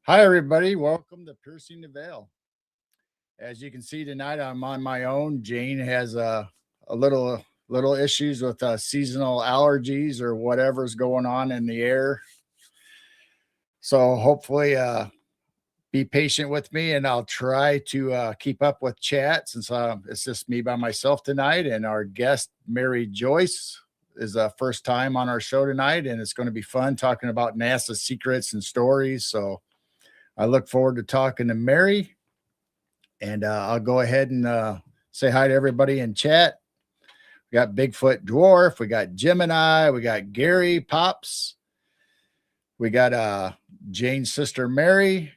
Hi, everybody. Welcome to Piercing the Veil. As you can see tonight, I'm on my own. Jane has a little issues with seasonal allergies or whatever's going on in the air. So hopefully be patient with me, and I'll try to keep up with chat since it's just me by myself tonight. And our guest, Mary Joyce, is first time on our show tonight, and it's going to be fun talking about NASA secrets and stories. So I look forward to talking to Mary, and I'll go ahead and say hi to everybody in chat. We got Bigfoot Dwarf, we got Gemini, we got Gary Pops, we got Jane's sister Mary,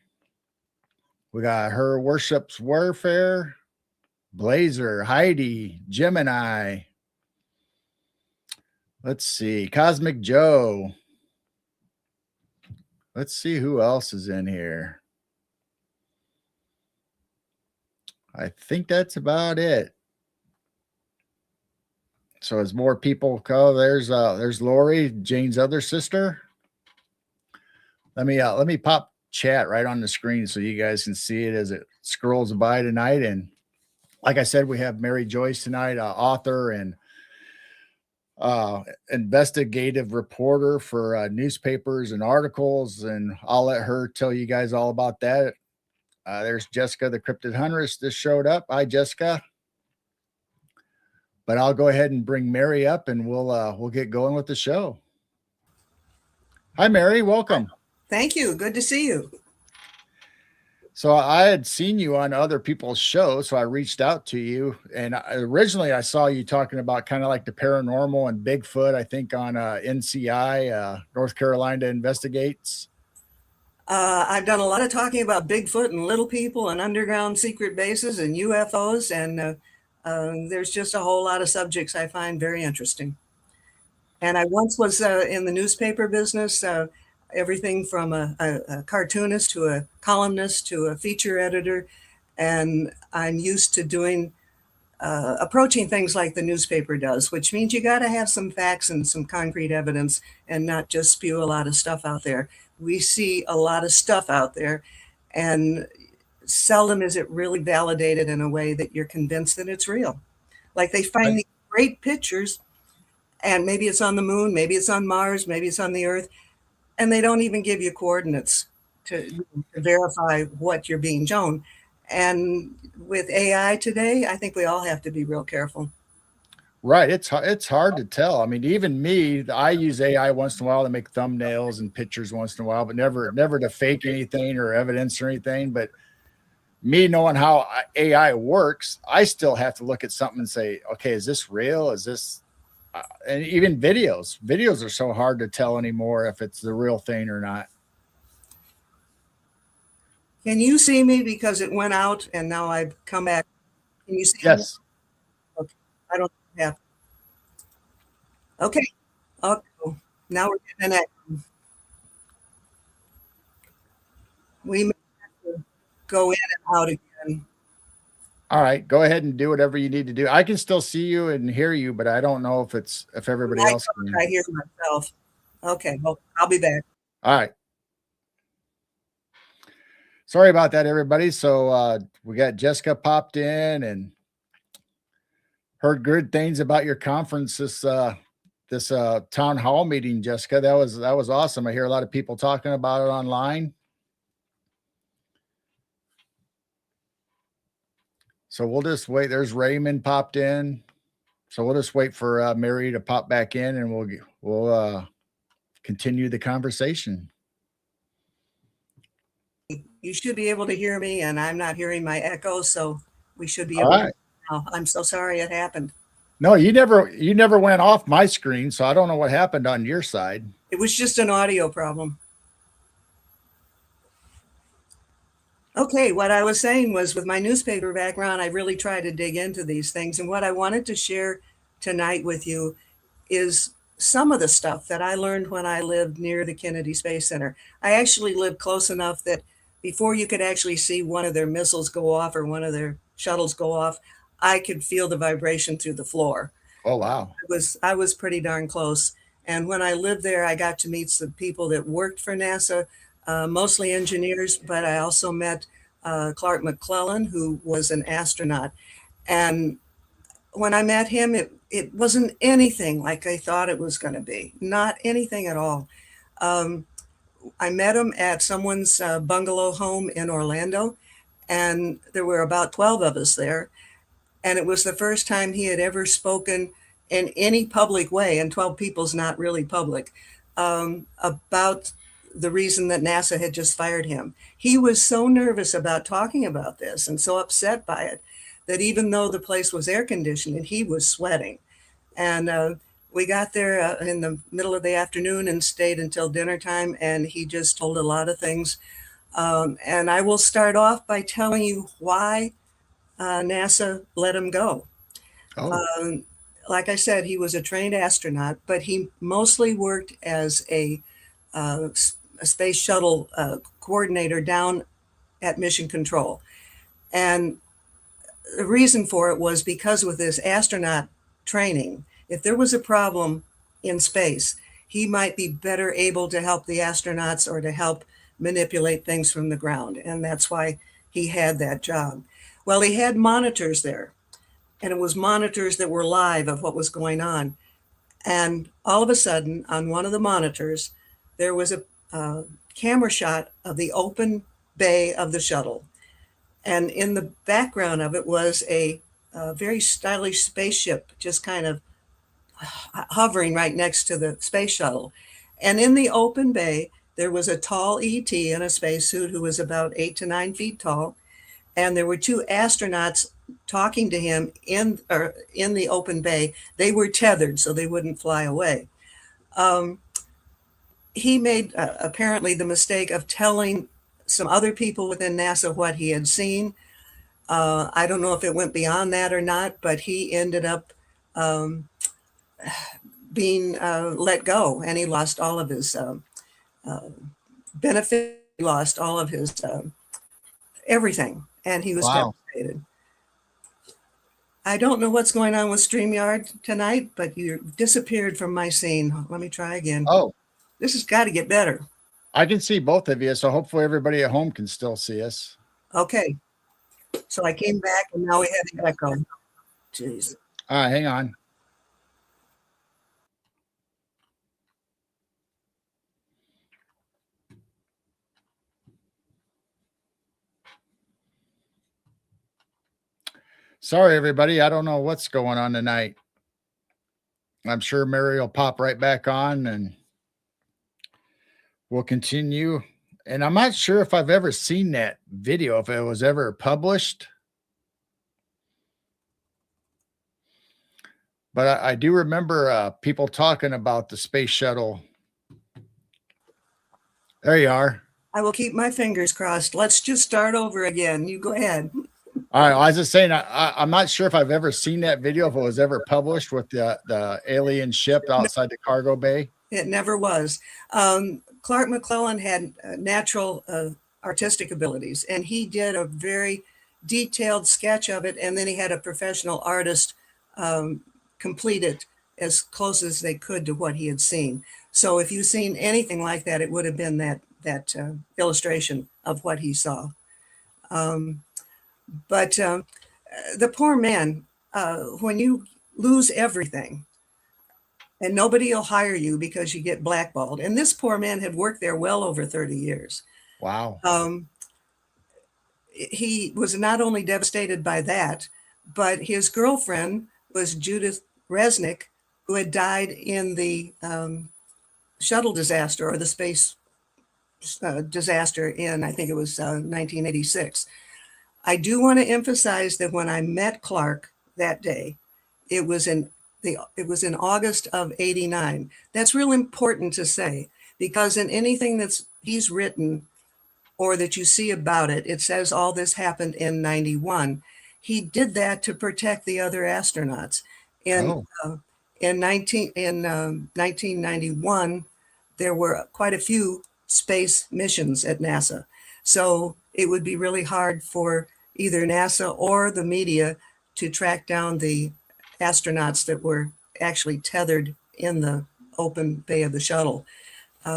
we got Her Worship's Warfare, Blazer, Heidi, Gemini. Let's see, Cosmic Joe. Let's see who else is in here. I think that's about it. So as more people go, there's Lori, Jane's other sister. Let me pop chat right on the screen so you guys can see it as it scrolls by tonight. And like I said, we have Mary Joyce tonight, author and investigative reporter for newspapers and articles, and I'll let her tell you guys all about that. There's Jessica, the Cryptid Huntress, just showed up. Hi, Jessica. But I'll go ahead and bring Mary up, and we'll get going with the show. Hi, Mary. Welcome. Thank you. Good to see you. So I had seen you on other people's shows, so I reached out to you. And originally I saw you talking about kind of like the paranormal and Bigfoot, I think on NCI, North Carolina Investigates. I've done a lot of talking about Bigfoot and little people and underground secret bases and UFOs. And there's just a whole lot of subjects I find very interesting. And I once was in the newspaper business, everything from a cartoonist to a columnist to a feature editor. And I'm used to doing, approaching things like the newspaper does, which means you got to have some facts and some concrete evidence and not just spew a lot of stuff out there. We see a lot of stuff out there, and seldom is it really validated in a way that you're convinced that it's real. Like they find these great pictures, and maybe it's on the moon, maybe it's on Mars, maybe it's on the Earth, and they don't even give you coordinates to verify what you're being shown. And with AI today, I think we all have to be real careful. Right. It's hard to tell. I mean, even me, I use AI once in a while to make thumbnails and pictures once in a while, but never to fake anything or evidence or anything. But me knowing how AI works, I still have to look at something and say, okay, is this real? Is this, and even videos are so hard to tell anymore if it's the real thing or not. Can you see me? Because it went out and now I've come back. Can you see Yes. me? Okay. I don't have. Okay. Okay. Now we're getting an echo. We may have to go in and out again. All right, go ahead and do whatever you need to do. I can still see you and hear you, but I don't know if everybody else can. I hear myself. Okay, well, I'll be back. All right. Sorry about that, everybody. So we got Jessica popped in and heard good things about your conference this town hall meeting, Jessica. That was awesome. I hear a lot of people talking about it online. So we'll just wait. There's Raymond popped in. So we'll just wait for Mary to pop back in, and we'll continue the conversation. You should be able to hear me, and I'm not hearing my echo, so we should be All able right. to. Oh, I'm so sorry it happened. No, you never went off my screen, so I don't know what happened on your side. It was just an audio problem. Okay, what I was saying was with my newspaper background, I really try to dig into these things. And what I wanted to share tonight with you is some of the stuff that I learned when I lived near the Kennedy Space Center. I actually lived close enough that before you could actually see one of their missiles go off or one of their shuttles go off, I could feel the vibration through the floor. Oh, wow. I was pretty darn close. And when I lived there, I got to meet some people that worked for NASA, mostly engineers, but I also met Clark McClellan, who was an astronaut. And when I met him, it wasn't anything like I thought it was going to be, not anything at all. I met him at someone's bungalow home in Orlando, and there were about 12 of us there. And it was the first time he had ever spoken in any public way, and 12 people's not really public, about the reason that NASA had just fired him. He was so nervous about talking about this and so upset by it that even though the place was air conditioned, he was sweating. And we got there in the middle of the afternoon and stayed until dinner time, and he just told a lot of things. And I will start off by telling you why NASA let him go. Oh, Like I said, he was a trained astronaut, but he mostly worked as a space shuttle coordinator down at Mission Control. And the reason for it was because with his astronaut training, if there was a problem in space, he might be better able to help the astronauts or to help manipulate things from the ground. And that's why he had that job. Well, he had monitors there, and it was monitors that were live of what was going on. And all of a sudden, on one of the monitors, there was a camera shot of the open bay of the shuttle. And in the background of it was a very stylish spaceship just kind of hovering right next to the space shuttle. And in the open bay, there was a tall ET in a spacesuit who was about 8 to 9 feet tall. And there were two astronauts talking to him in the open bay. They were tethered so they wouldn't fly away. He made apparently the mistake of telling some other people within NASA what he had seen. I don't know if it went beyond that or not, but he ended up being let go, and he lost all of his benefit. He lost all of his everything, and he was wow. devastated. I don't know what's going on with StreamYard tonight, but you disappeared from my scene. Let me try again. Oh, This has got to get better. I can see both of you, so hopefully everybody at home can still see us. Okay. So I came back, and now we have the echo. Jeez. All right, hang on. Sorry, everybody. I don't know what's going on tonight. I'm sure Mary will pop right back on and we'll continue. And I'm not sure if I've ever seen that video, if it was ever published. But I do remember people talking about the space shuttle. There you are. I will keep my fingers crossed. Let's just start over again. You go ahead. All right. I was just saying, I'm not sure if I've ever seen that video, if it was ever published with the alien ship outside the cargo bay. It never was. Clark McClellan had natural artistic abilities, and he did a very detailed sketch of it, and then he had a professional artist complete it as close as they could to what he had seen. So if you've seen anything like that, it would have been that illustration of what he saw. But the poor man, when you lose everything and nobody will hire you because you get blackballed, and this poor man had worked there well over 30 years. Wow. He was not only devastated by that, but his girlfriend was Judith Resnick, who had died in the shuttle disaster or the space disaster in, I think it was 1986. I do want to emphasize that when I met Clark that day, it was in August of '89. That's real important to say, because in anything that's he's written or that you see about it, it says all this happened in '91. He did that to protect the other astronauts. In Oh, in 1991, there were quite a few space missions at NASA. So it would be really hard for either NASA or the media to track down the astronauts that were actually tethered in the open bay of the shuttle.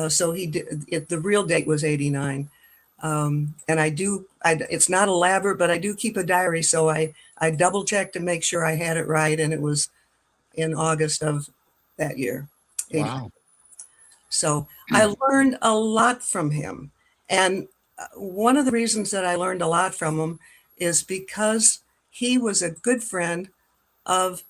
So he did it. The real date was '89. And it's not elaborate, but I do keep a diary. So I double checked to make sure I had it right. And it was in August of that year. wow. So I learned a lot from him. And one of the reasons that I learned a lot from him is because he was a good friend of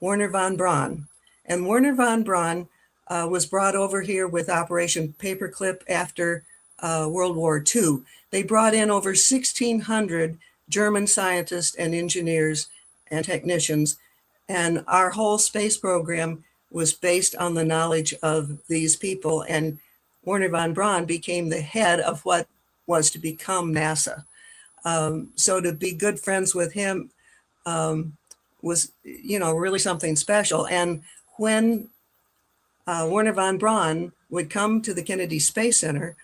Werner von Braun. And Werner von Braun was brought over here with Operation Paperclip after World War II. They brought in over 1,600 German scientists and engineers and technicians. And our whole space program was based on the knowledge of these people. And Werner von Braun became the head of what was to become NASA. So to be good friends with him was, really something special. And when Werner von Braun would come to the Kennedy Space Center,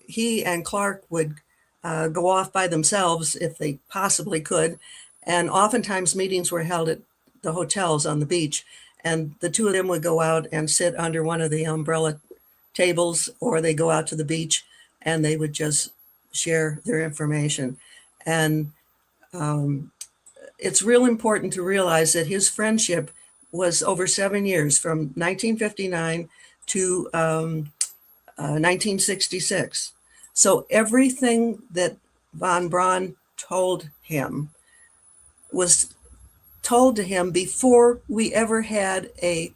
he and Clark would go off by themselves if they possibly could. And oftentimes meetings were held at the hotels on the beach. And the two of them would go out and sit under one of the umbrella tables, or they go out to the beach and they would just share their information. And it's real important to realize that his friendship was over 7 years, from 1959 to 1966. So everything that von Braun told him was told to him before we ever had a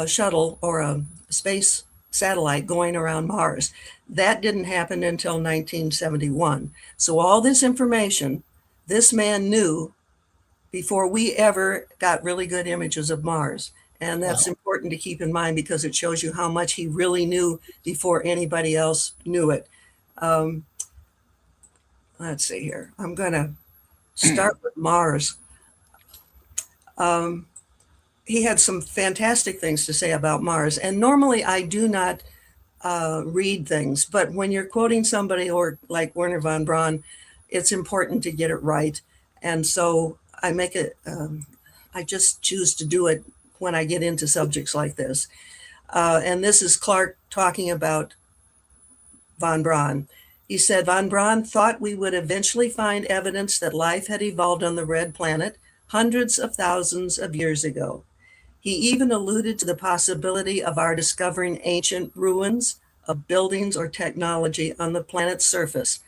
shuttle or a space satellite going around Mars. That didn't happen until 1971. So all this information this man knew before we ever got really good images of Mars. And that's Wow. important to keep in mind, because it shows you how much he really knew before anybody else knew it. Um, let's see here. I'm going to start with Mars. He had some fantastic things to say about Mars. And normally I do not read things, but when you're quoting somebody or like Werner von Braun, it's important to get it right. And so I make it, I just choose to do it when I get into subjects like this. And this is Clark talking about von Braun. He said, von Braun thought we would eventually find evidence that life had evolved on the red planet hundreds of thousands of years ago. He even alluded to the possibility of our discovering ancient ruins of buildings or technology on the planet's surface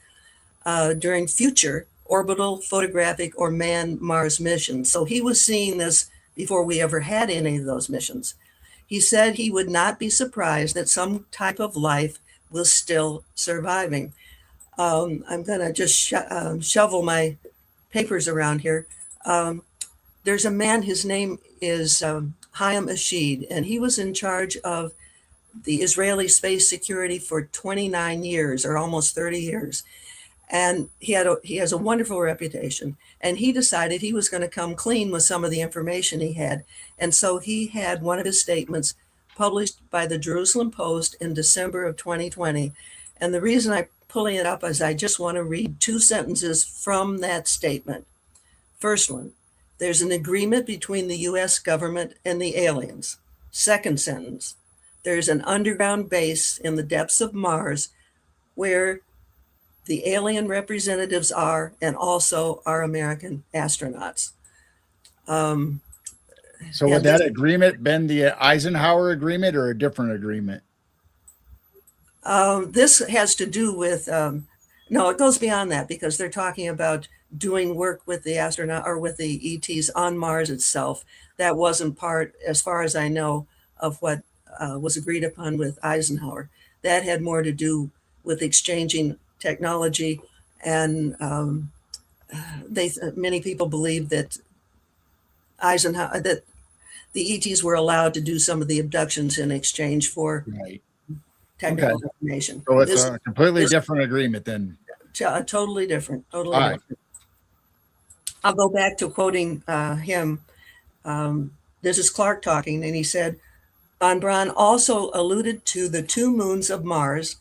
during future orbital, photographic, or manned Mars missions. So he was seeing this before we ever had any of those missions. He said he would not be surprised that some type of life was still surviving. I'm going to just shovel my papers around here. There's a man, his name is Hayam Ashid, and he was in charge of the Israeli space security for 29 years, or almost 30 years. And he has a wonderful reputation. And he decided he was going to come clean with some of the information he had. And so he had one of his statements published by the Jerusalem Post in December of 2020. And the reason I'm pulling it up is I just want to read two sentences from that statement. First one: there's an agreement between the US government and the aliens. Second sentence: there's an underground base in the depths of Mars where the alien representatives are, and also our American astronauts. So would that agreement been the Eisenhower agreement or a different agreement? This has to do with, no, it goes beyond that, because they're talking about doing work with the astronaut or with the ETs on Mars itself. That wasn't part, as far as I know, of what was agreed upon with Eisenhower. That had more to do with exchanging technology, and many people believe that Eisenhower, that the ETs were allowed to do some of the abductions in exchange for Right. technical Okay. information. So it's a completely different agreement then. Totally different. Totally All right. different. I'll go back to quoting him. This is Clark talking, and he said, Von Braun also alluded to the two moons of Mars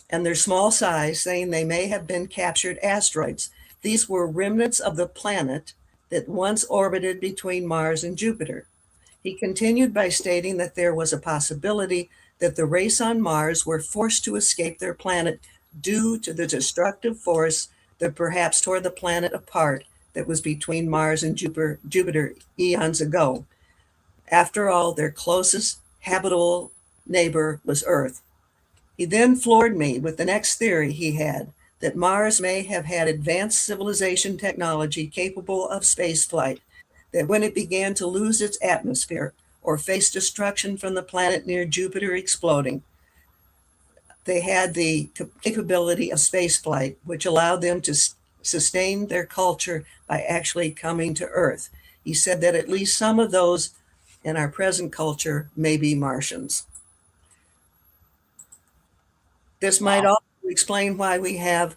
and their small size, saying they may have been captured asteroids. These were remnants of the planet that once orbited between Mars and Jupiter. He continued by stating that there was a possibility that the race on Mars were forced to escape their planet due to the destructive force that perhaps tore the planet apart that was between Mars and Jupiter eons ago. After all, their closest habitable neighbor was Earth. He then floored me with the next theory he had, that Mars may have had advanced civilization technology capable of spaceflight, that when it began to lose its atmosphere or face destruction from the planet near Jupiter exploding, they had the capability of spaceflight, which allowed them to sustain their culture by actually coming to Earth. He said that at least some of those in our present culture may be Martians. This might also explain why we have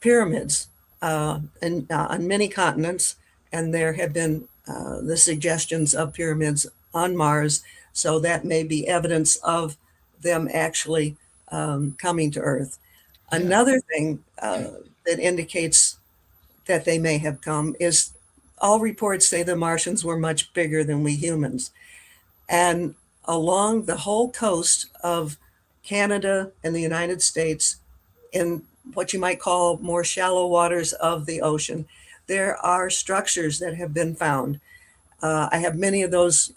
pyramids on many continents, and there have been the suggestions of pyramids on Mars, so that may be evidence of them actually coming to Earth. Yeah. Another thing that indicates that they may have come is all reports say the Martians were much bigger than we humans. And along the whole coast of Canada and the United States, in what you might call more shallow waters of the ocean, there are structures that have been found. I have many of those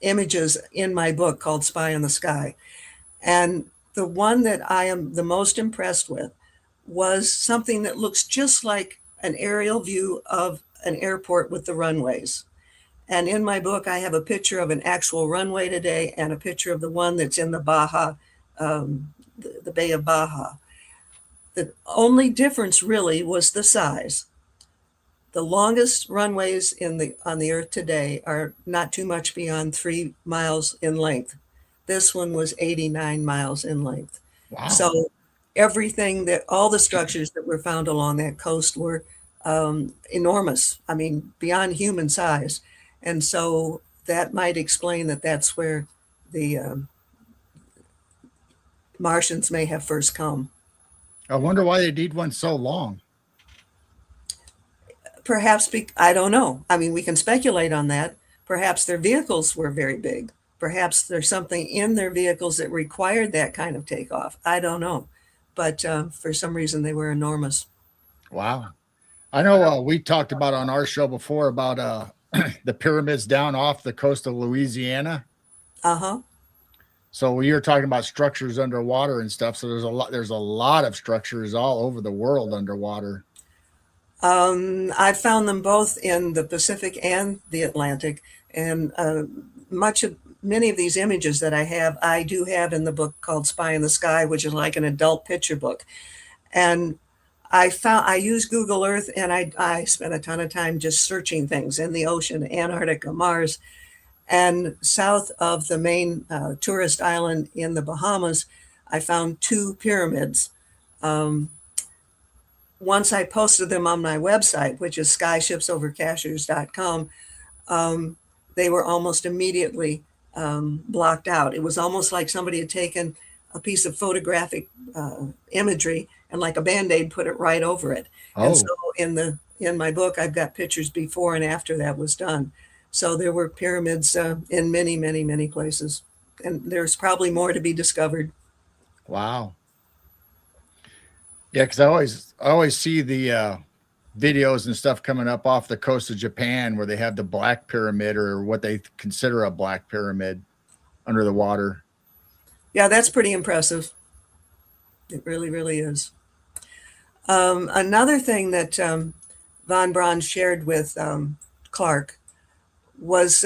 images in my book called Spy in the Sky. And the one that I am the most impressed with was something that looks just like an aerial view of an airport with the runways. And in my book, I have a picture of an actual runway today and a picture of the one that's in the Baja, the Bay of Baja. The only difference really was the size. The longest runways on the Earth today are not too much beyond 3 miles in length. This one was 89 miles in length. Wow. So all the structures that were found along that coast were enormous. I mean, beyond human size. And so that might explain that that's where the Martians may have first come. I wonder why they need one so long. Perhaps, I don't know. I mean, we can speculate on that. Perhaps their vehicles were very big. Perhaps there's something in their vehicles that required that kind of takeoff. I don't know. But for some reason, they were enormous. Wow. I know we talked about on our show before about the pyramids down off the coast of Louisiana. Uh-huh. So you're talking about structures underwater and stuff. So there's a lot of structures all over the world underwater. I've found them both in the Pacific and the Atlantic, and many of these images that I do have in the book called Spy in the Sky, which is like an adult picture book. And I use Google Earth, and I spent a ton of time just searching things in the ocean, Antarctica, Mars, and south of the main tourist island in the Bahamas, I found 2 pyramids. Once I posted them on my website, which is skyshipsovercashiers.com, they were almost immediately blocked out. It was almost like somebody had taken a piece of photographic imagery and like a Band-Aid put it right over it. Oh. And so in my book, I've got pictures before and after that was done. So there were pyramids in many, many, many places. And there's probably more to be discovered. Wow. Yeah, because I always see the videos and stuff coming up off the coast of Japan where they have the black pyramid or what they consider a black pyramid under the water. Yeah, that's pretty impressive. It really, really is. Another thing that von Braun shared with Clark was,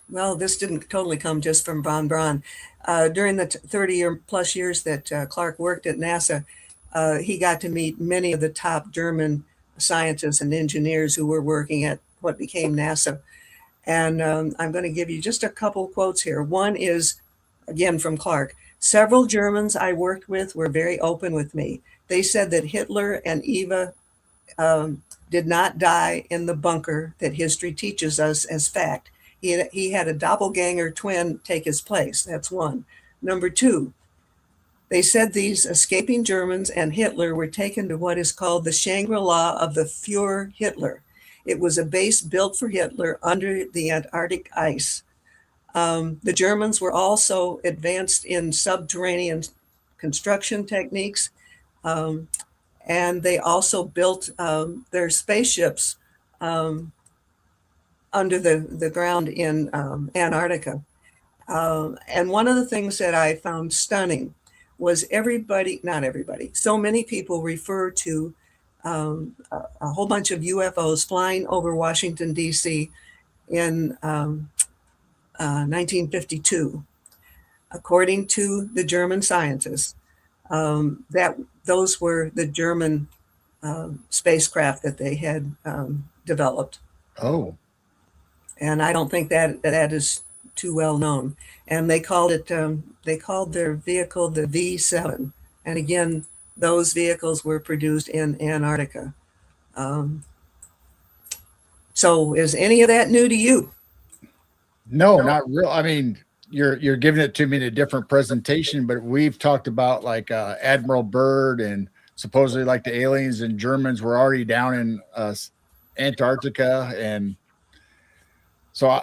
well, this didn't totally come just from von Braun. During the 30 or plus years that Clark worked at NASA, he got to meet many of the top German scientists and engineers who were working at what became NASA. And I'm going to give you just a couple quotes here. One is, again, from Clark. Several Germans I worked with were very open with me. They said that Hitler and Eva did not die in the bunker that history teaches us as fact. He had a doppelganger twin take his place. That's one. Number two, they said these escaping Germans and Hitler were taken to what is called the Shangri-La of the Fuhrer Hitler. It was a base built for Hitler under the Antarctic ice. The Germans were also advanced in subterranean construction techniques, and they also built their spaceships under the ground in Antarctica. And one of the things that I found stunning was not everybody, so many people refer to a whole bunch of UFOs flying over Washington, D.C. in 1952. According to the German scientists, that those were the German spacecraft that they had developed. Oh, And I don't think that is too well known. And they called their vehicle the V7. And again, those vehicles were produced in Antarctica. So is any of that new to you? no, not real. I mean, you're giving it to me in a different presentation, but we've talked about like Admiral Byrd and supposedly like the aliens and Germans were already down in Antarctica, and so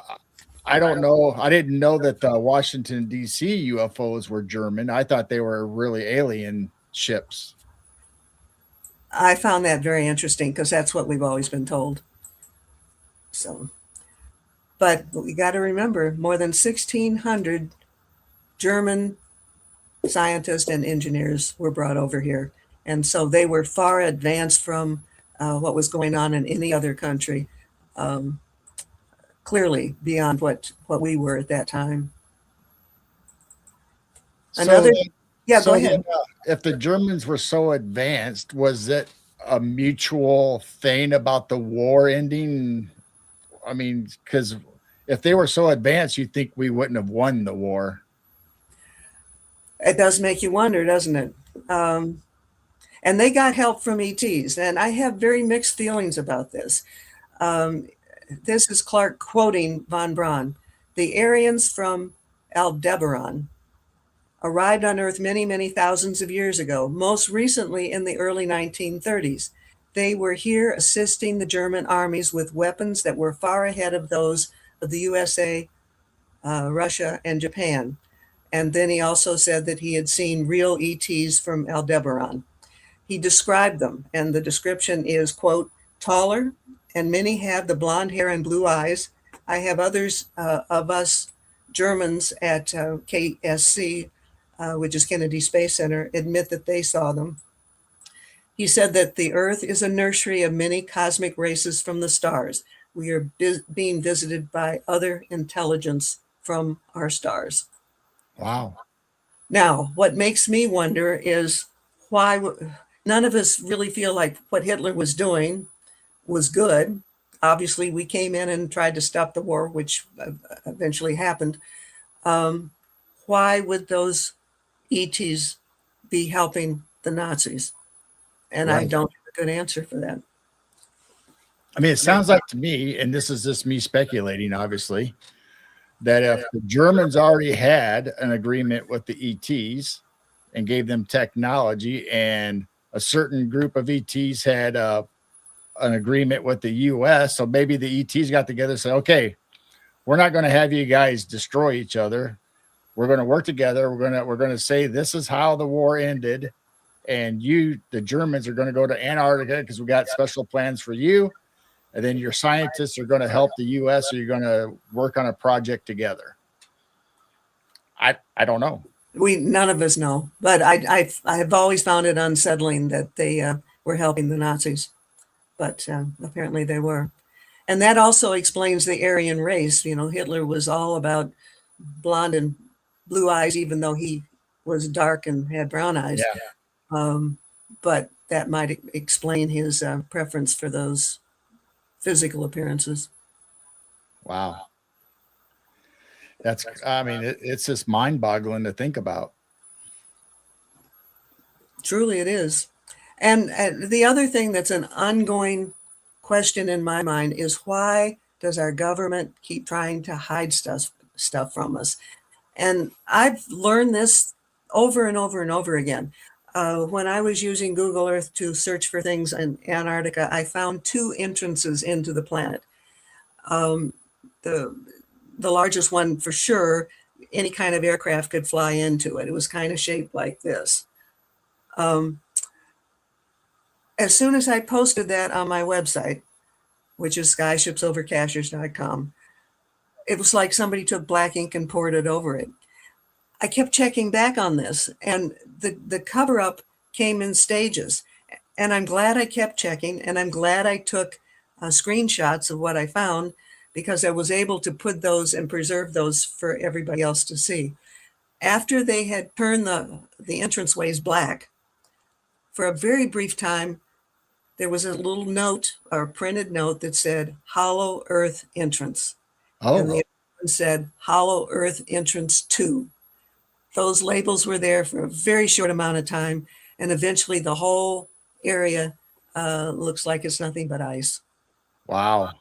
I don't know. I didn't know that the Washington D.C. UFOs were German. I thought they were really alien ships. I found that very interesting because that's what we've always been told. So, but we got to remember more than 1,600 German scientists and engineers were brought over here. And so they were far advanced from what was going on in any other country, clearly beyond what we were at that time. Another, So, yeah, go so ahead. then, if the Germans were so advanced, was it a mutual thing about the war ending? I mean, because if they were so advanced, you'd think we wouldn't have won the war. It does make you wonder, doesn't it? And they got help from ETs, and I have very mixed feelings about this. This is Clark quoting von Braun. The Aryans from Aldebaran arrived on Earth many, many thousands of years ago, most recently in the early 1930s. They were here assisting the German armies with weapons that were far ahead of those of the USA, Russia, and Japan. And then he also said that he had seen real ETs from Aldebaran. He described them, and the description is, quote, taller, and many have the blonde hair and blue eyes. I have others of us Germans at KSC, which is Kennedy Space Center, admit that they saw them. He said that the Earth is a nursery of many cosmic races from the stars. We are being visited by other intelligence from our stars. Wow. Now, what makes me wonder is why none of us really feel like what Hitler was doing was good. Obviously, we came in and tried to stop the war, which eventually happened. Why would those ETs be helping the Nazis? And I Right. don't have a good answer for that. I mean, it sounds like to me, and this is just me speculating, obviously, that if the Germans already had an agreement with the ETs and gave them technology, and a certain group of ETs had an agreement with the US, so maybe the ETs got together and said, okay, we're not going to have you guys destroy each other. We're going to work together. We're going to say this is how the war ended, and the Germans, are going to go to Antarctica because we got special plans for you. And then your scientists are going to help the U.S. or you're going to work on a project together. I don't know. None of us know, but I have always found it unsettling that they were helping the Nazis, but apparently they were. And that also explains the Aryan race. You know, Hitler was all about blonde and blue eyes, even though he was dark and had brown eyes. Yeah. But that might explain his preference for those physical appearances. Wow. I mean, it's just mind boggling to think about. Truly it is. And the other thing that's an ongoing question in my mind is, why does our government keep trying to hide stuff from us? And I've learned this over and over and over again. When I was using Google Earth to search for things in Antarctica, I found 2 entrances into the planet. The largest one, for sure, any kind of aircraft could fly into it. It was kind of shaped like this. As soon as I posted that on my website, which is skyshipsovercashiers.com, it was like somebody took black ink and poured it over it. I kept checking back on this, and the cover-up came in stages. And I'm glad I kept checking, and I'm glad I took screenshots of what I found, because I was able to put those and preserve those for everybody else to see. After they had turned the entranceways black, for a very brief time, there was a little note, or a printed note, that said Hollow Earth Entrance. Oh. And the other one said Hollow Earth Entrance 2. Those labels were there for a very short amount of time, and eventually the whole area looks like it's nothing but ice. Wow.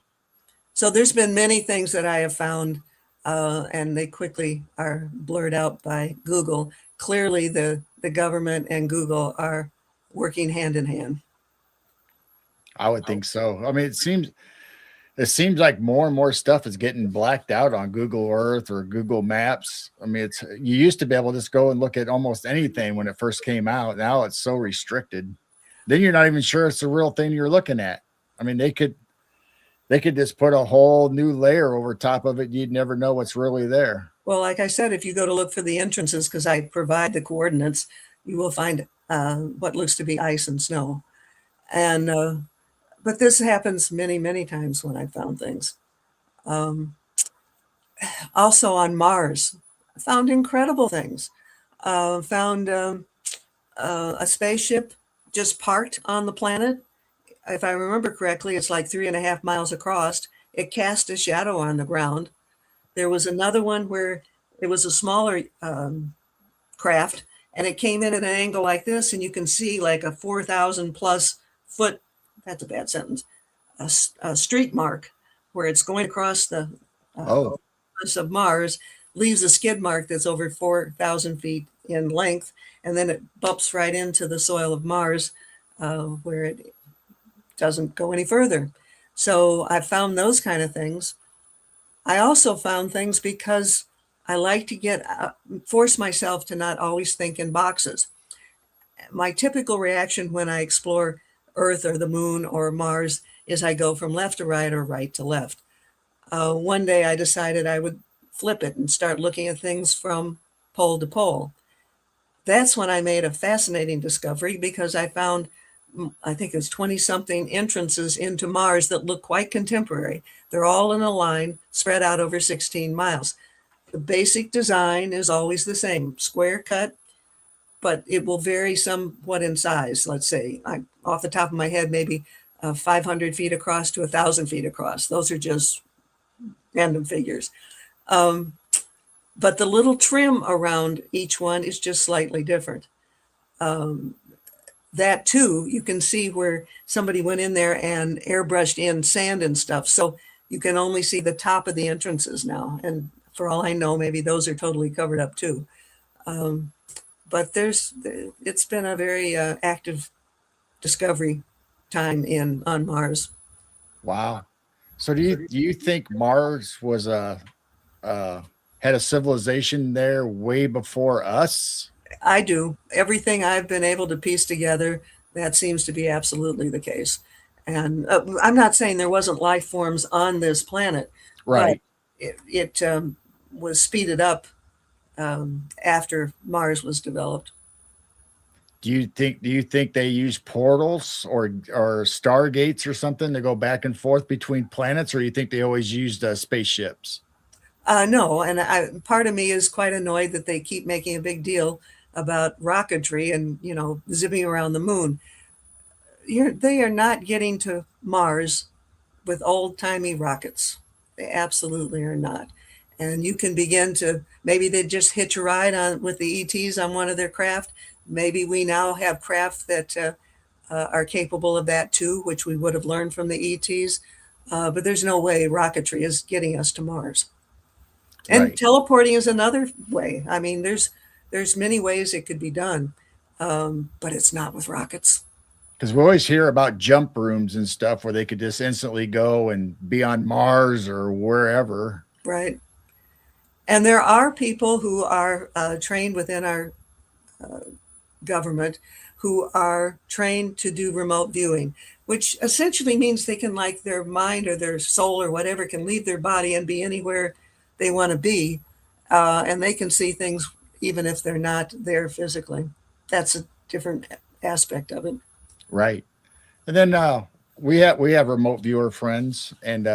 So there's been many things that I have found, and they quickly are blurred out by Google. Clearly, the government and Google are working hand in hand. I would think so. I mean, it seems like more and more stuff is getting blacked out on Google Earth or Google Maps. I mean, you used to be able to just go and look at almost anything when it first came out. Now it's so restricted. Then you're not even sure it's the real thing you're looking at. I mean, they could just put a whole new layer over top of it. You'd never know what's really there. Well, like I said, if you go to look for the entrances, because I provide the coordinates, you will find what looks to be ice and snow. And but this happens many, many times when I found things. Also on Mars, I found incredible things. Found a spaceship just parked on the planet. If I remember correctly, it's like 3.5 miles across. It cast a shadow on the ground. There was another one where it was a smaller craft, and it came in at an angle like this, and you can see like a 4,000 plus foot, that's a bad sentence, a street mark where it's going across the surface of Mars, leaves a skid mark that's over 4,000 feet in length, and then it bumps right into the soil of Mars, where it doesn't go any further. So I found those kind of things. I also found things because I like to force myself to not always think in boxes. My typical reaction when I explore Earth or the moon or Mars is I go from left to right or right to left. One day I decided I would flip it and start looking at things from pole to pole. That's when I made a fascinating discovery, because I found, I think it's 20-something entrances into Mars that look quite contemporary. They're all in a line spread out over 16 miles. The basic design is always the same, square cut, but it will vary somewhat in size. Let's say, off the top of my head, maybe 500 feet across to 1,000 feet across. Those are just random figures. But the little trim around each one is just slightly different. That too, you can see where somebody went in there and airbrushed in sand and stuff. So you can only see the top of the entrances now. And for all I know, maybe those are totally covered up too. But it's been a very active discovery time on Mars. Wow. So do you think Mars was had a civilization there way before us? I do. Everything I've been able to piece together, that seems to be absolutely the case. And I'm not saying there wasn't life forms on this planet, but Right. it was speeded up after Mars was developed. Do you think they use portals or stargates or something to go back and forth between planets, or you think they always used spaceships? No, and part of me is quite annoyed that they keep making a big deal about rocketry and zipping around the moon. They are not getting to Mars with old timey rockets. They absolutely are not. And you can begin to maybe they just hitch a ride on with the ETs on one of their craft. Maybe we now have craft that are capable of that too, which we would have learned from the ETs. But there's no way rocketry is getting us to Mars. And Right. teleporting is another way. I mean, there's many ways it could be done, but it's not with rockets, Because we always hear about jump rooms and stuff where they could just instantly go and be on Mars or wherever. right? And there are people who are trained within our uh, government who are trained to do remote viewing, which essentially means they can, like their mind or their soul or whatever, can leave their body and be anywhere they want to be. And they can see things even if they're not there physically. That's a different aspect of it. Right. And then we have remote viewer friends, and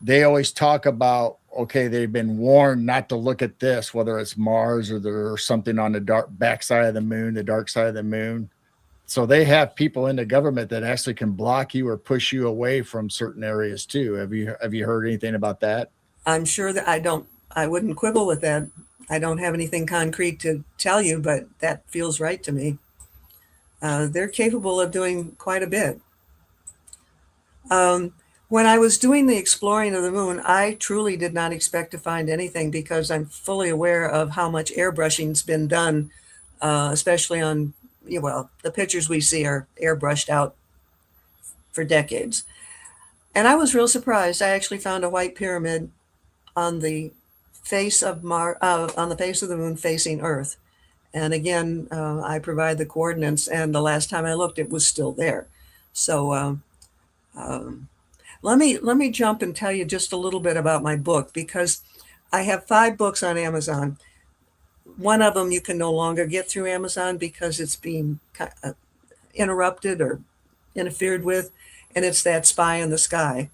they always talk about, okay, they've been warned not to look at this, whether it's Mars or there's something on the dark backside of the moon, the dark side of the moon. So they have people in the government that actually can block you or push you away from certain areas too. Have you heard anything about that? I'm sure that I wouldn't quibble with that. I don't have anything concrete to tell you, but that feels right to me. They're capable of doing quite a bit. Um, when I was doing the exploring of the moon, I truly did not expect to find anything because I'm fully aware of how much airbrushing's been done, especially on, well, the pictures we see are airbrushed out for decades. And I was real surprised. I actually found a white pyramid on the on the face of the moon facing Earth. And again, I provide the coordinates, and the last time I looked, it was still there. So um, let me jump and tell you just a little bit about my book because I have 5 books on Amazon. One of them you can no longer get through Amazon because it's being interrupted or interfered with, and it's that Spy in the Sky.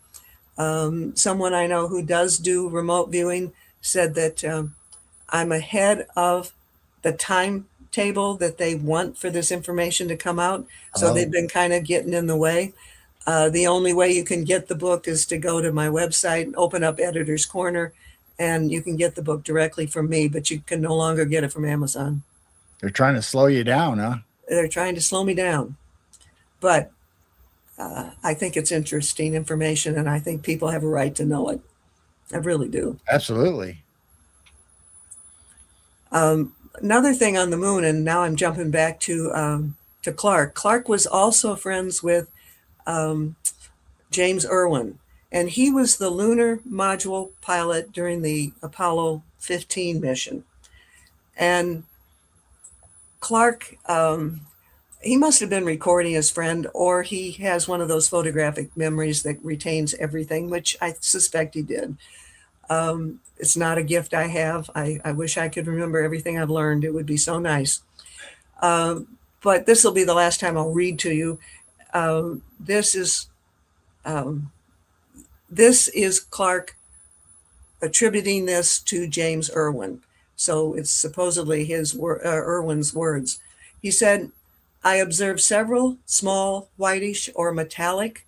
Someone I know who does do remote viewing said that I'm ahead of the timetable that they want for this information to come out. So they've Oh, been kind of getting in the way. The only way you can get the book is to go to my website, open up Editor's Corner, and you can get the book directly from me, but you can no longer get it from Amazon. they're trying to slow you down, huh? They're trying to slow me down. But I think it's interesting information, and I think people have a right to know it. I really do. Absolutely. Another thing on the moon, and now I'm jumping back to Clark. Clark was also friends with um, James Irwin, and he was the lunar module pilot during the Apollo 15 mission. And Clark, he must have been recording his friend, or he has one of those photographic memories that retains everything, which I suspect he did. It's not a gift I have. I wish I could remember everything I've learned. It would be so nice. Um, but this will be the last time I'll read to you. This is um, this is Clark attributing this to James Irwin. So it's supposedly Irwin's words. He said, "I observed several small whitish or metallic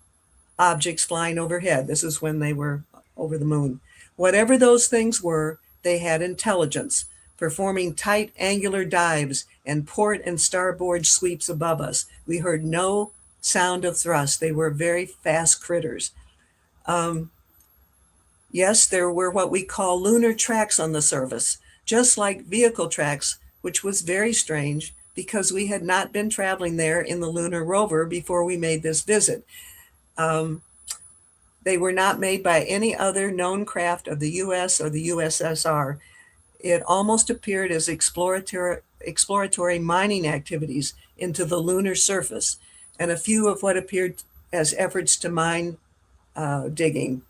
objects flying overhead." This is when they were over the moon. "Whatever those things were, they had intelligence, performing tight angular dives and port and starboard sweeps above us. We heard no sound of thrust. They were very fast critters. Um, yes, there were what we call lunar tracks on the surface, just like vehicle tracks, which was very strange because we had not been traveling there in the lunar rover before we made this visit. Um, they were not made by any other known craft of the US or the USSR. It almost appeared as exploratory mining activities into the lunar surface, and a few of what appeared as efforts to mine digging.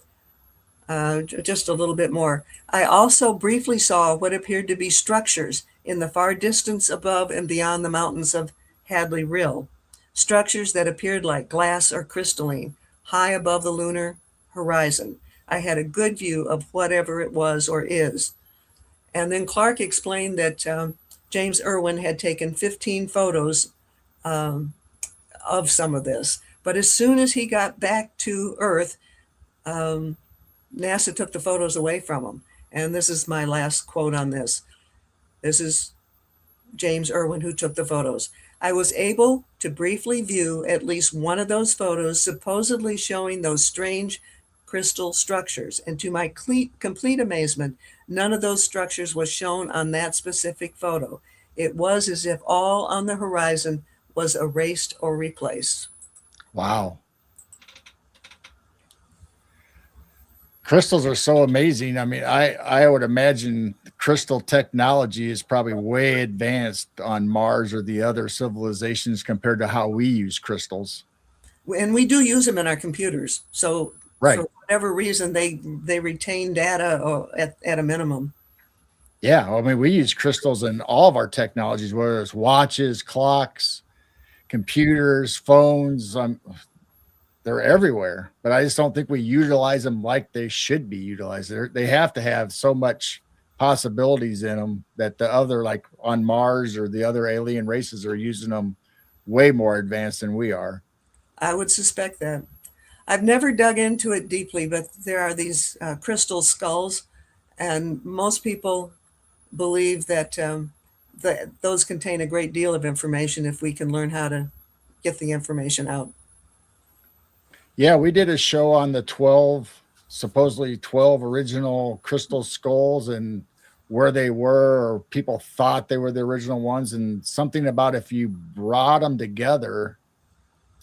Just a little bit more. I also briefly saw what appeared to be structures in the far distance above and beyond the mountains of Hadley Rill. Structures that appeared like glass or crystalline, high above the lunar horizon. I had a good view of whatever it was or is. And then Clark explained that James Irwin had taken 15 photos um, of some of this. But as soon as he got back to Earth, um, NASA took the photos away from him. And this is my last quote on this. This is James Irwin who took the photos. I was able to briefly view at least one of those photos supposedly showing those strange crystal structures. And to my complete amazement, none of those structures was shown on that specific photo. It was as if all on the horizon was erased or replaced. Wow. Crystals are so amazing. I mean, I would imagine crystal technology is probably way advanced on Mars or the other civilizations compared to how we use crystals. And we do use them in our computers. So Right. for whatever reason, they retain data at a minimum. Yeah. I mean, we use crystals in all of our technologies, whether it's watches, clocks, computers, phones. They're everywhere, but I just don't think we utilize them like they should be utilized. They have to have so much possibilities in them that the other, like on Mars or the other alien races, are using them way more advanced than we are. I would suspect that. I've never dug into it deeply, but there are these crystal skulls, and most people believe that those contain a great deal of information if we can learn how to get the information out. Yeah, we did a show on the 12, supposedly 12 original crystal skulls and where they were, or people thought they were the original ones, and something about if you brought them together,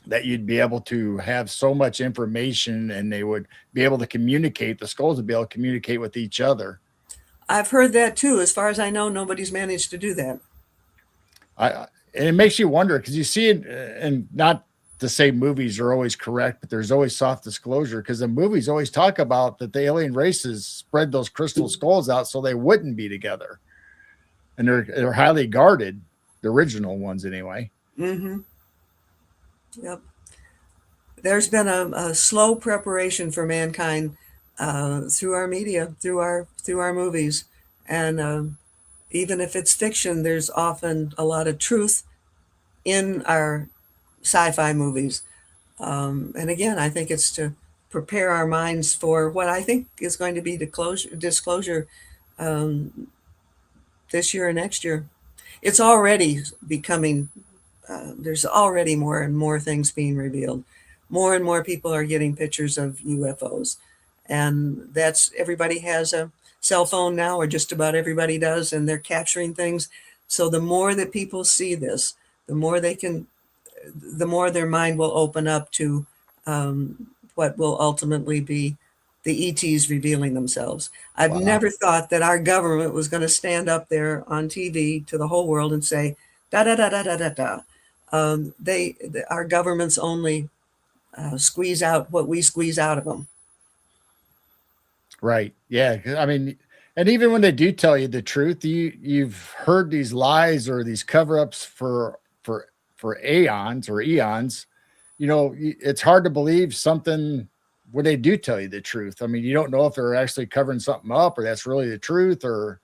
that you'd be able to have so much information and they would be able to communicate, the skulls would be able to communicate with each other. I've heard that too. As far as I know, nobody's managed to do that. And it makes you wonder because you see it, and not to say movies are always correct, but there's always soft disclosure because the movies always talk about that the alien races spread those crystal skulls out so they wouldn't be together, and they're highly guarded, the original ones anyway. Mm-hmm. Yep. There's been a slow preparation for mankind through our media, through our movies, and even if it's fiction, there's often a lot of truth in our sci-fi movies. And again, I think it's to prepare our minds for what I think is going to be disclosure um, this year or next year. It's already becoming. There's already more and more things being revealed. More and more people are getting pictures of UFOs, and that's everybody has a cell phone now, or just about everybody does, and they're capturing things. So the more that people see this, the more the more their mind will open up to what will ultimately be the ETs revealing themselves. I've Wow. never thought that our government was going to stand up there on TV to the whole world and say, da da da da da da da. Our governments only squeeze out what we squeeze out of them. Right. Yeah. I mean, and even when they do tell you the truth, you've heard these lies or these cover-ups for aeons or eons. It's hard to believe something when they do tell you the truth. I mean, you don't know if they're actually covering something up or that's really the truth, or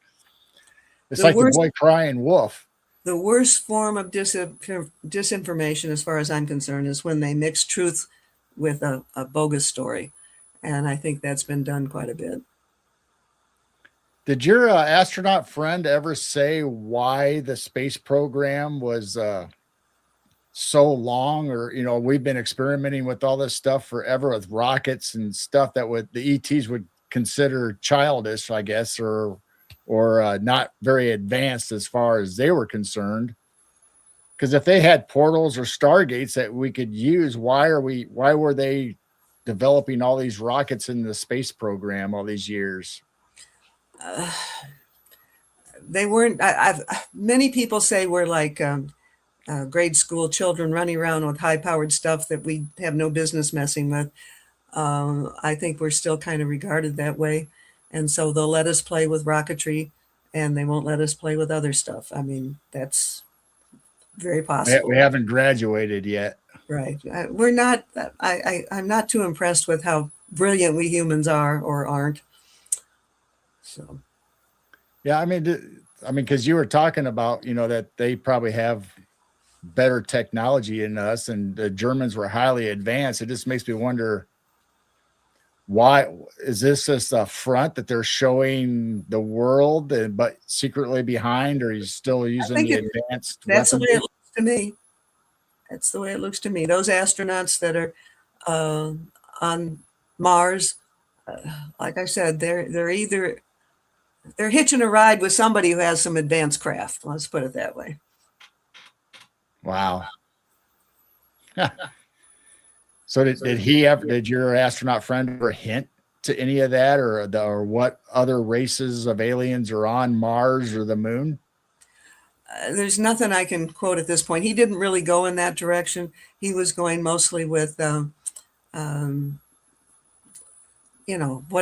it's The like the worst, boy crying wolf. the worst form of disinformation, as far as I'm concerned, is when they mix truth with a bogus story. And I think that's been done quite a bit. Did your astronaut friend ever say why the space program was so long? Or we've been experimenting with all this stuff forever with rockets and stuff that would the ETs would consider childish, I guess, or not very advanced as far as they were concerned. Because if they had portals or stargates that we could use, why were they developing all these rockets in the space program all these years? Uh, they weren't. Many people say we're like grade school children running around with high-powered stuff that we have no business messing with. I think we're still kind of regarded that way, and so they'll let us play with rocketry, and they won't let us play with other stuff. I mean, that's very possible. We haven't graduated yet. Right. We're not. I'm not too impressed with how brilliant we humans are or aren't. So. Yeah, I mean, because you were talking about, that they probably have better technology than us, and the Germans were highly advanced. It just makes me wonder, why is this just a front that they're showing the world, but secretly behind, or he's still using the advanced that's the way weaponry? it looks to me. That's the way it looks to me. Those astronauts that are on Mars, like I said, they're either hitching a ride with somebody who has some advanced craft. Let's put it that way. Wow. So did your astronaut friend ever hint to any of that, or what other races of aliens are on Mars or the moon? There's nothing I can quote at this point. He didn't really go in that direction. He was going mostly with, what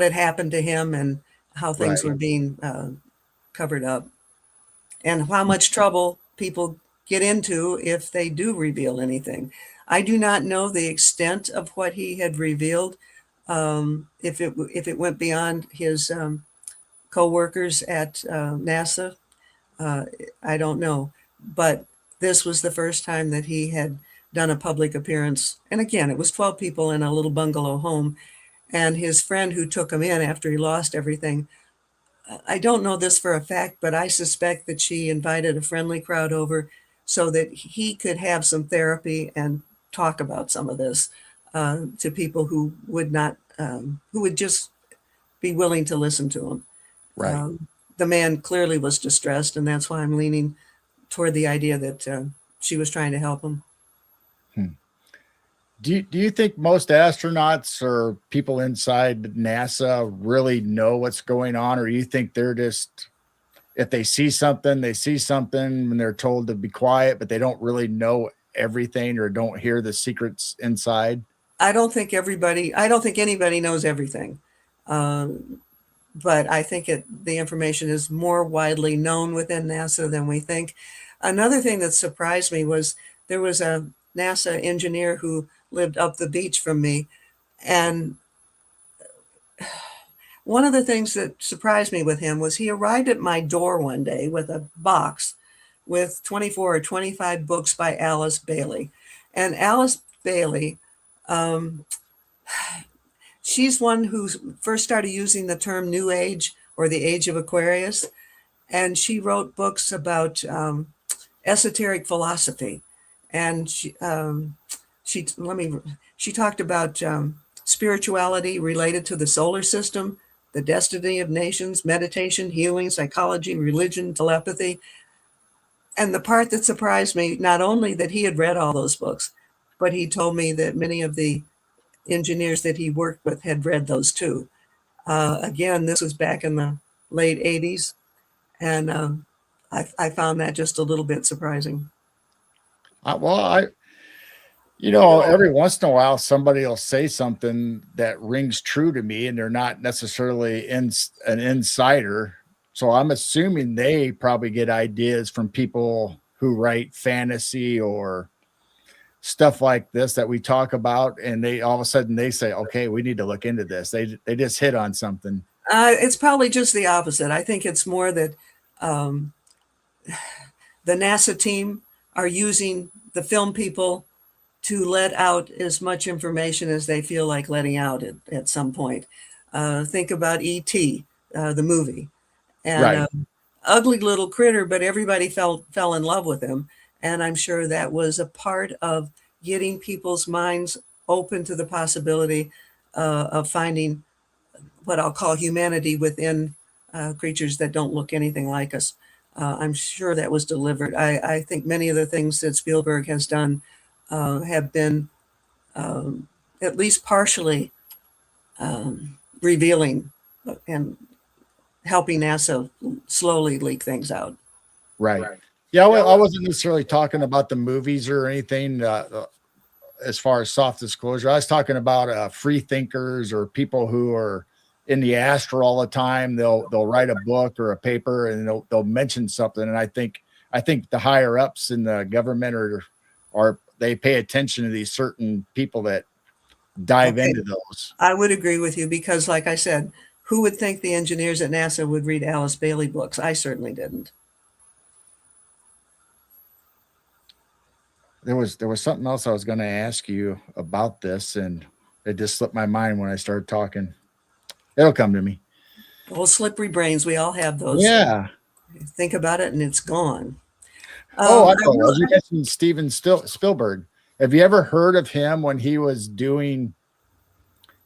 had happened to him and how things were being covered up, and how much trouble people get into if they do reveal anything. I do not know the extent of what he had revealed. If it went beyond his co-workers at NASA, I don't know. But this was the first time that he had done a public appearance. And again, it was 12 people in a little bungalow home. And his friend who took him in after he lost everything, I don't know this for a fact, but I suspect that she invited a friendly crowd over so that he could have some therapy and talk about some of this to people who would not, who would just be willing to listen to him. Right. The man clearly was distressed, and that's why I'm leaning toward the idea that she was trying to help him. Do you think most astronauts or people inside NASA really know what's going on, or you think they're just, if they see something, when they're told to be quiet, but they don't really know everything or don't hear the secrets inside? I don't think anybody knows everything. But I think the information is more widely known within NASA than we think. Another thing that surprised me was there was a NASA engineer who lived up the beach from me. And one of the things that surprised me with him was he arrived at my door one day with a box with 24 or 25 books by Alice Bailey. And Alice Bailey, she's one who first started using the term New Age or the Age of Aquarius. And she wrote books about esoteric philosophy. And she talked about spirituality related to the solar system, the destiny of nations, meditation, healing, psychology, religion, telepathy. And the part that surprised me, not only that he had read all those books, but he told me that many of the engineers that he worked with had read those too. Again, this was back in the late 80s. And I found that just a little bit surprising. Every once in a while, somebody will say something that rings true to me, and they're not necessarily an insider. So I'm assuming they probably get ideas from people who write fantasy or stuff like this that we talk about, and they all of a sudden they say, "Okay, we need to look into this." They just hit on something. It's probably just the opposite. I think it's more that the NASA team are using the film people to let out as much information as they feel like letting out at some point. Think about E.T., the movie, and Right. ugly little critter, but everybody fell in love with him. And I'm sure that was a part of getting people's minds open to the possibility of finding what I'll call humanity within creatures that don't look anything like us. I'm sure that was delivered. I think many of the things that Spielberg has done have been at least partially revealing and helping NASA slowly leak things out. Right. Yeah, I wasn't necessarily talking about the movies or anything as far as soft disclosure. I was talking about free thinkers or people who are in the astral all the time. They'll write a book or a paper and they'll mention something. And I think the higher ups in the government are they pay attention to these certain people that dive Okay, into those. I would agree with you because, like I said, who would think the engineers at NASA would read Alice Bailey books? I certainly didn't. There was something else I was going to ask you about this, and it just slipped my mind when I started talking. It'll come to me. Old slippery brains, we all have those. Yeah. Think about it and it's gone. Oh, I I know. will, You mentioned Steven Spielberg. Have you ever heard of him when he was doing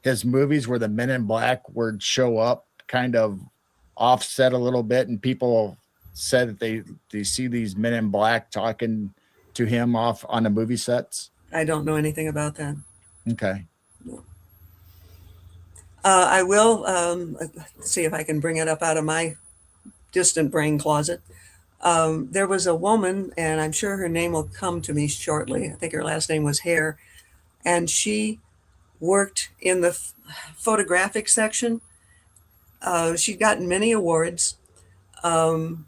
his movies where the Men in Black would show up, kind of offset a little bit, and people said that they see these Men in Black talking to him off on the movie sets? I don't know anything about that. Okay. I will see if I can bring it up out of my distant brain closet. There was a woman, and I'm sure her name will come to me shortly. I think her last name was Hare, and she worked in the photographic section. She'd gotten many awards. Um,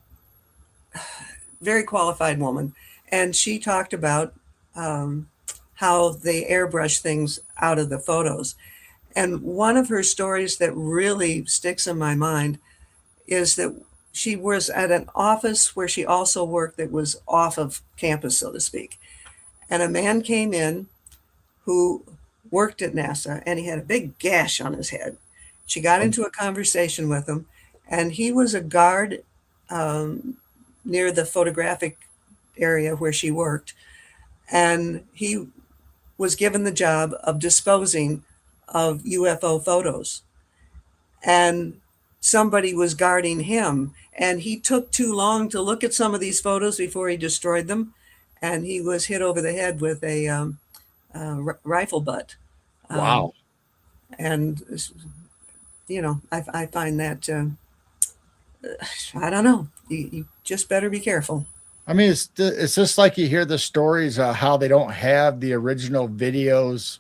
very qualified woman, and she talked about how they airbrush things out of the photos. And one of her stories that really sticks in my mind is that she was at an office where she also worked that was off of campus, so to speak. And a man came in who worked at NASA and he had a big gash on his head. She got into a conversation with him, and he was a guard near the photographic area where she worked. And he was given the job of disposing of UFO photos. And somebody was guarding him, and he took too long to look at some of these photos before he destroyed them. And he was hit over the head with a rifle butt. Wow. And, you know, I find that, I don't know, you just better be careful. I mean, it's just like you hear the stories how they don't have the original videos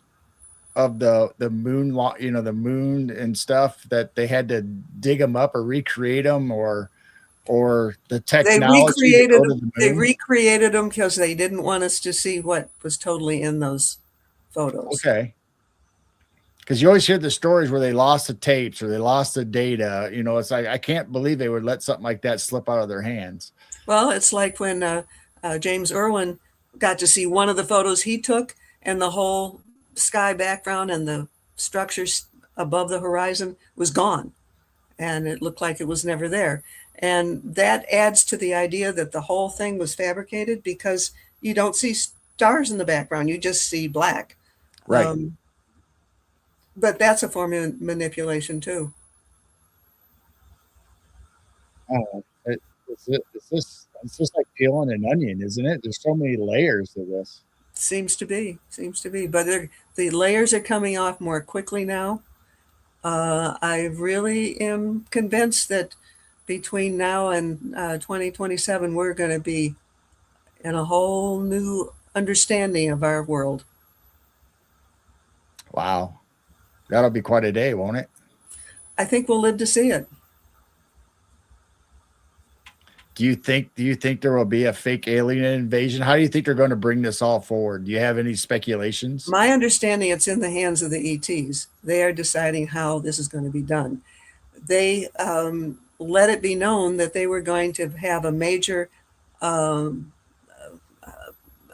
of the moon, the moon and stuff, that they had to dig them up or recreate them, or the technology to go to the They moon. recreated them because they didn't want us to see what was totally in those photos. Okay. Because you always hear the stories where they lost the tapes or they lost the data. It's like, I can't believe they would let something like that slip out of their hands. Well, it's like when James Irwin got to see one of the photos he took, and the whole sky background and the structures above the horizon was gone, and it looked like it was never there. And that adds to the idea that the whole thing was fabricated, because you don't see stars in the background, you just see black. Right. But that's a form of manipulation too. It's just like peeling an onion, isn't it? There's so many layers to this. Seems to be, but the layers are coming off more quickly now. I really am convinced that between now and 2027, we're going to be in a whole new understanding of our world. Wow. That'll be quite a day, won't it? I think we'll live to see it. Do you think there will be a fake alien invasion? How do you think they're going to bring this all forward? Do you have any speculations? My understanding, it's in the hands of the ETs. They are deciding how this is going to be done. They let it be known that they were going to have a major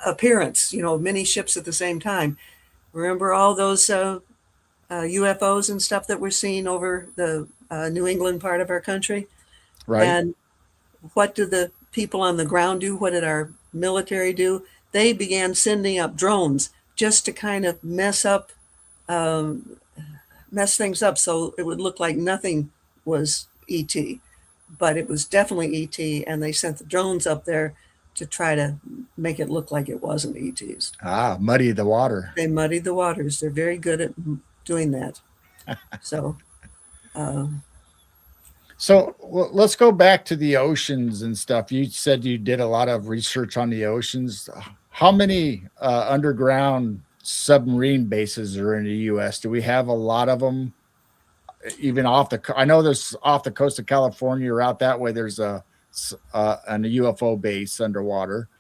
appearance, many ships at the same time. Remember all those UFOs and stuff that we're seeing over the New England part of our country? Right. And what did the people on the ground do? What did our military do? They began sending up drones just to kind of mess things up, so it would look like nothing was ET, but it was definitely ET, and they sent the drones up there to try to make it look like it wasn't ETs. Muddy the water. They muddied the waters. They're very good at doing that. So So let's go back to the oceans and stuff. You said you did a lot of research on the oceans. How many underground submarine bases are in the U.S.? Do we have a lot of them? Even off the, I know there's off the coast of California or out that way. There's a UFO base underwater.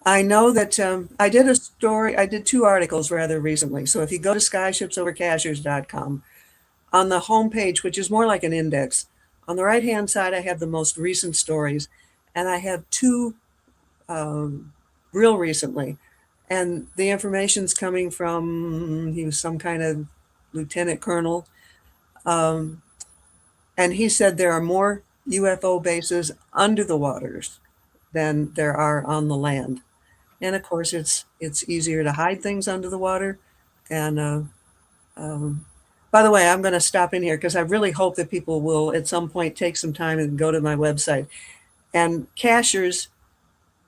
I know that I did a story, I did two articles rather recently. So if you go to skyshipsovercashiers.com, on the homepage, which is more like an index, on the right-hand side, I have the most recent stories, and I have two real recently. And the information's coming from, he was some kind of lieutenant colonel. And he said there are more UFO bases under the waters than there are on the land. And of course, it's easier to hide things under the water. And by the way, I'm going to stop in here because I really hope that people will at some point take some time and go to my website. And Cashiers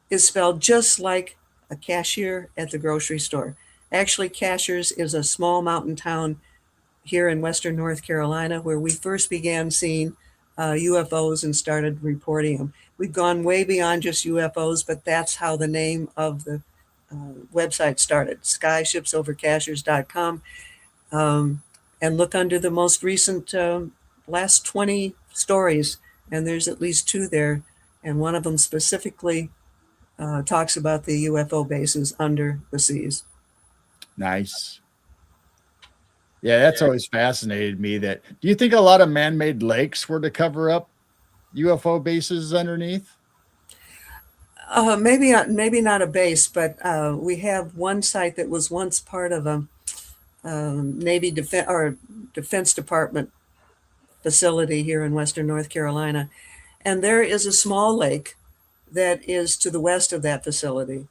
is spelled just like a cashier at the grocery store. Actually, Cashiers is a small mountain town here in Western North Carolina where we first began seeing UFOs and started reporting them. We've gone way beyond just UFOs, but that's how the name of the website started, skyshipsovercashiers.com. And look under the most recent last 20 stories, and there's at least two there. And one of them specifically talks about the UFO bases under the seas. Nice. Yeah, that's always fascinated me. That, do you think a lot of man-made lakes were to cover up UFO bases underneath? Maybe not a base, but we have one site that was once part of a Navy Defense Department facility here in Western North Carolina, and there is a small lake that is to the west of that facility.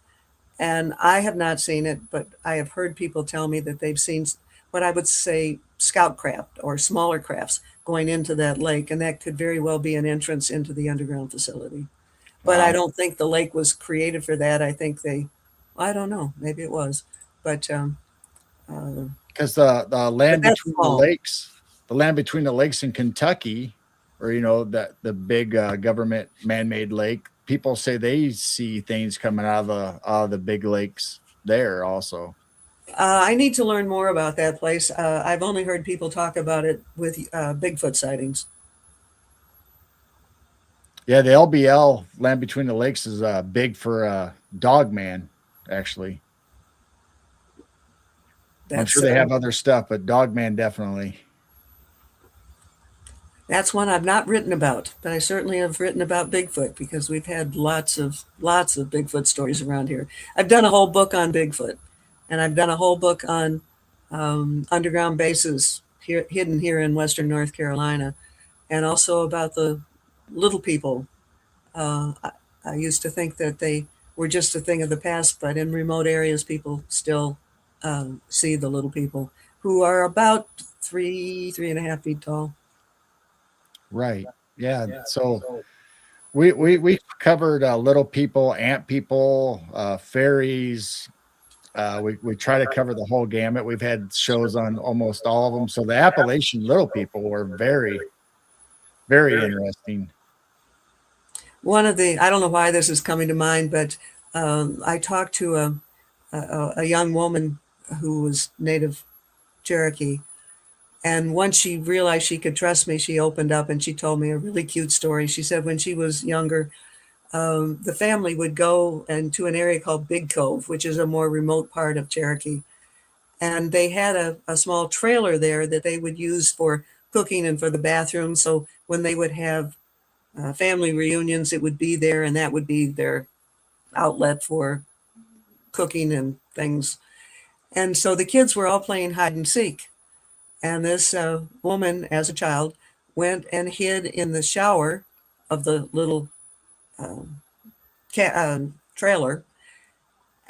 And I have not seen it, but I have heard people tell me that they've seen what I would say scout craft or smaller crafts going into that lake, and that could very well be an entrance into the underground facility. But I Wow. don't think the lake was created for that. I think I don't know, maybe it was, but Because the land that's between the small. lakes, the land between the lakes in Kentucky, or that the big government man-made lake, people say they see things coming out of the big lakes there also. I need to learn more about that place. I've only heard people talk about it with Bigfoot sightings. Yeah, the LBL, land between the lakes, is big for dog man, actually. I'm That's sure they have other stuff, but dog man definitely. That's one I've not written about, but I certainly have written about Bigfoot because we've had lots of Bigfoot stories around here. I've done a whole book on Bigfoot, and I've done a whole book on underground bases hidden here in Western North Carolina, and also about the little people. I used to think that they were just a thing of the past, but in remote areas, people still see the little people who are about 3.5 feet tall. Right. Yeah. So we covered little people, ant people, fairies. We try to cover the whole gamut. We've had shows on almost all of them. So the Appalachian little people were very, very interesting. I don't know why this is coming to mind, but I talked to a young woman who was native Cherokee. And once she realized she could trust me, she opened up and she told me a really cute story. She said when she was younger, the family would go to an area called Big Cove, which is a more remote part of Cherokee. And they had a small trailer there that they would use for cooking and for the bathroom. So when they would have family reunions, it would be there, and that would be their outlet for cooking and things. And so the kids were all playing hide and seek. And this woman, as a child, went and hid in the shower of the little um, trailer.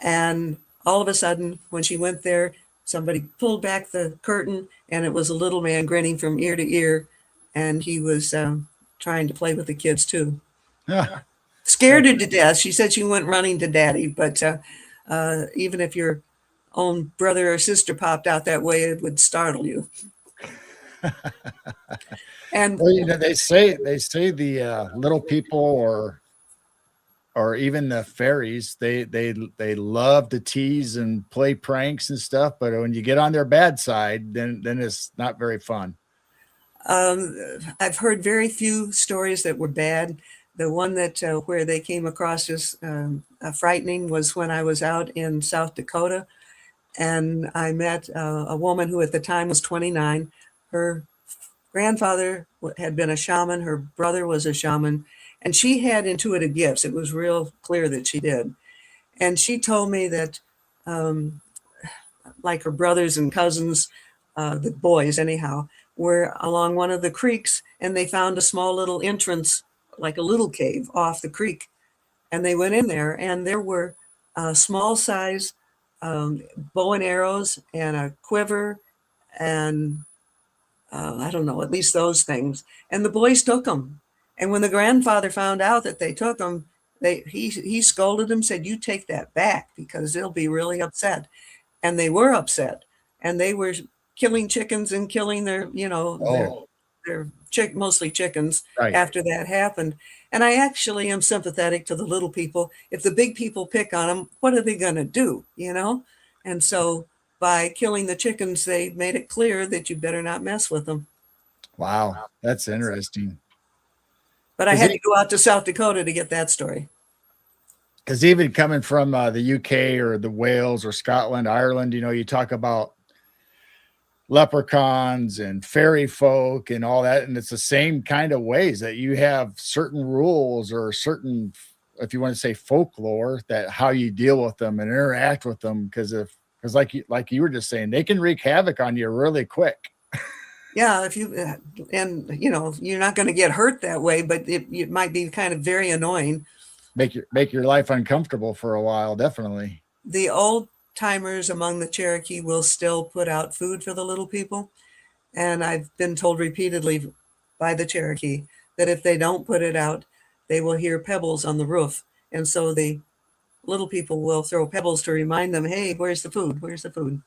And all of a sudden, when she went there, somebody pulled back the curtain, and it was a little man grinning from ear to ear. And he was trying to play with the kids, too. Scared her to death. She said she went running to daddy, but even if your own brother or sister popped out that way, it would startle you. And Well, they say the little people or even the fairies, they love to tease and play pranks and stuff, but when you get on their bad side, then it's not very fun. um, I've heard very few stories that were bad. The one that where they came across as frightening was when I was out in South Dakota, and I met a woman who at the time was 29. Her grandfather had been a shaman, her brother was a shaman, and she had intuitive gifts. It was real clear that she did. And she told me that, um, like her brothers and cousins, the boys anyhow, were along one of the creeks and they found a small little entrance, like a little cave off the creek. And they went in there and there were small size bow and arrows and a quiver and I don't know, at least those things. And the boys took them. And when the grandfather found out that they took them, he scolded them, said, "You take that back because they'll be really upset." And they were upset, and they were killing chickens and killing their, Oh, their mostly chickens right. after that happened. And I actually am sympathetic to the little people. If the big people pick on them, what are they going to do? And so by killing the chickens, they made it clear that you better not mess with them. Wow, that's interesting. But I Because had to go out to South Dakota to get that story. even coming from the UK or the Wales or Scotland, Ireland, you talk about leprechauns and fairy folk and all that, and it's the same kind of ways that you have certain rules or certain, if you want to say folklore, that how you deal with them and interact with them. Because like you were just saying, they can wreak havoc on you really quick. Yeah, if you and you're not going to get hurt that way, but it might be kind of very annoying. Make your life uncomfortable for a while, definitely. The old timers among the Cherokee will still put out food for the little people, and I've been told repeatedly by the Cherokee that if they don't put it out, they will hear pebbles on the roof, and so the little people will throw pebbles to remind them, "Hey, where's the food? Where's the food?"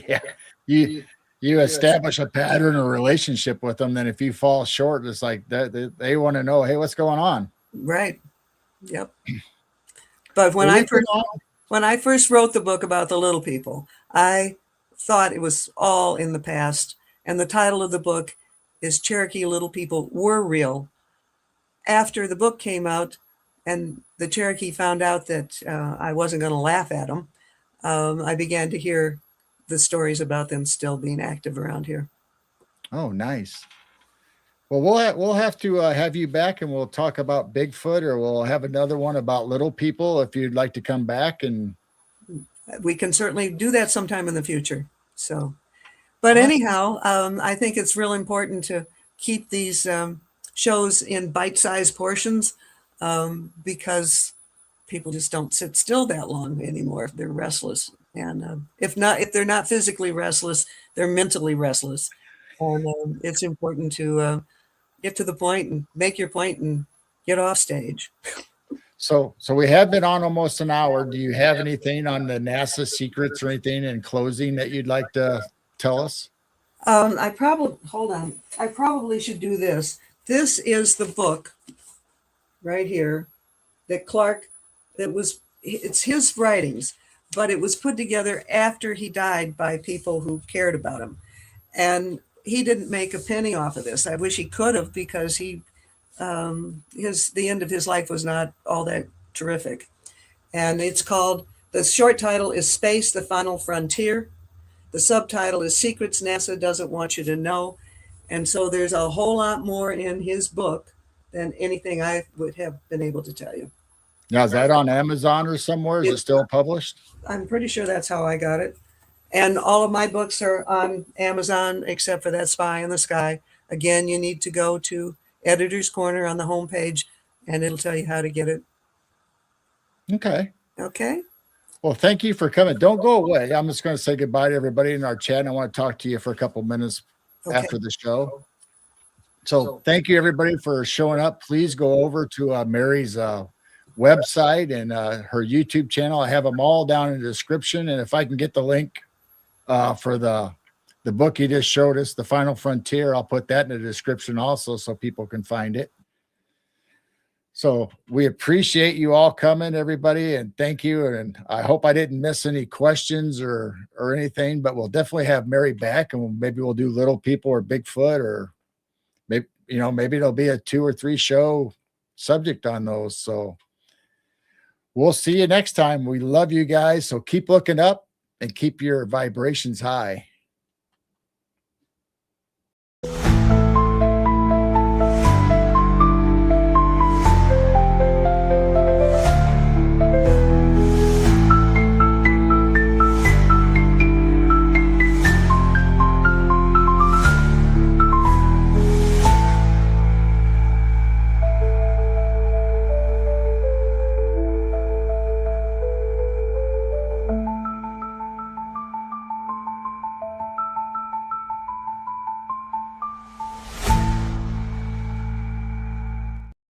Yeah. You establish a pattern or relationship with them, then if you fall short, it's like that they want to know, hey, what's going on? Right. Yep. But Well, you've been on. when I first wrote the book about the little people, I thought it was all in the past. And the title of the book is Cherokee Little People Were Real. After the book came out and the Cherokee found out that I wasn't going to laugh at them, I began to hear the stories about them still being active around here. Oh, nice. Well, we'll have to have you back, and we'll talk about Bigfoot, or we'll have another one about little people if you'd like to come back. And We can certainly do that sometime in the future. So, but awesome. anyhow, I think it's real important to keep these shows in bite-sized portions because people just don't sit still that long anymore if they're restless. And if they're not physically restless, they're mentally restless. And it's important to get to the point and make your point and get off stage. So we have been on almost an hour. Do you have anything on the NASA secrets or anything in closing that you'd like to tell us? Hold on. I probably should do this. This is the book right here that Clark, it's his writings, but it was put together after he died by people who cared about him. And he didn't make a penny off of this. I wish he could have because the end of his life was not all that terrific. And the short title is Space, the Final Frontier. The subtitle is Secrets NASA Doesn't Want You to Know. And so there's a whole lot more in his book than anything I would have been able to tell you. Now, is that on Amazon or somewhere? Is it still published? I'm pretty sure that's how I got it. And all of my books are on Amazon except for that Spy in the Sky. Again, you need to go to Editor's Corner on the homepage and it'll tell you how to get it. Okay. Okay. Well, thank you for coming. Don't go away. I'm just going to say goodbye to everybody in our chat. And I want to talk to you for a couple minutes after the show. So thank you, everybody, for showing up. Please go over to Mary's website and her YouTube channel. I have them all down in the description. And if I can get the link for the the book he just showed us, The Final Frontier. I'll put that in the description also so people can find it. So we appreciate you all coming, everybody, and thank you. And I hope I didn't miss any questions or anything, but we'll definitely have Mary back, and maybe we'll do little people or Bigfoot, or maybe, you know, maybe it'll be a 2 or 3 show subject on those. So we'll see you next time. We love you guys. So keep looking up and keep your vibrations high.